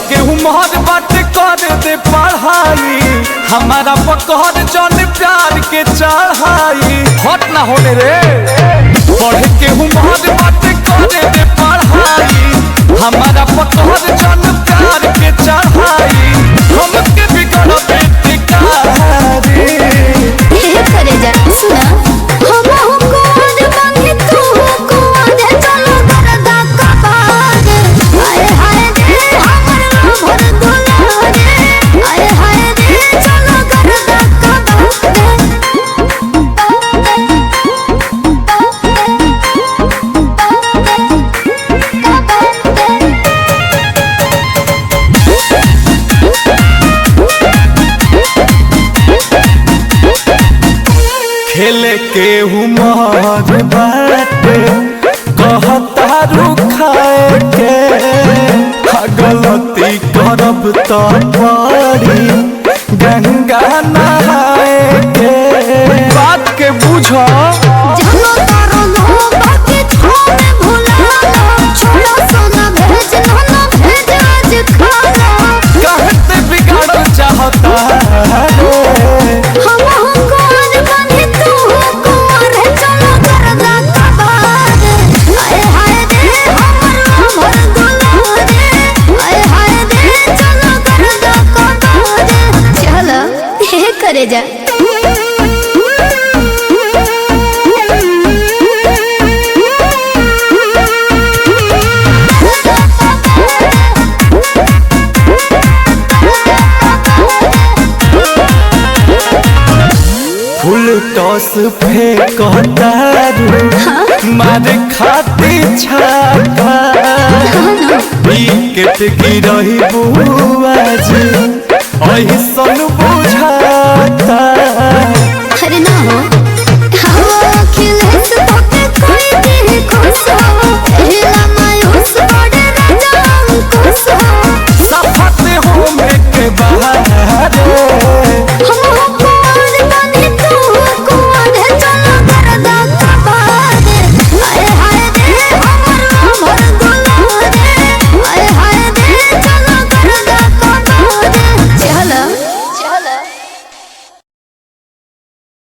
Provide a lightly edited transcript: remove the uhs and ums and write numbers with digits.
के उम्र बात कर दे पढ़ाई, हमारा पकड़ जन प्यार के चढ़ाई। हट ना होने रे, पढ़ के उम्र बात कर दे पढ़ाई, हमारा पकड़ जन प्यार के चढ़ाई। हमके बिगड़ बेटी कारी करे जा सुना हम हमको आज मांगे तू को आज चलो करदा कबार। आए हाय रे हमर भर दुलारे, आए हाय रे चलो करदा खेले के उमर बाटे कहता रुखाए के, गलती करब तो पड़ी गंगा नहाए के। बात के बुझो जनो तारो लो बाकी छोड़ भुला छोड़ा सोना भेज ना भेज आज खाना। कहते बिगाड़ चाहता रे, हम हमको आज मांगे तू को रे चलो करदा कबार। आए हाय रे हमर भर दुलारे, आए हाय रे चलो करदा कबार। चलो हे करे जा फुल टॉस फेंकता मारे खाती छाका, विकेट गिरही बुआज ऐसन बुझा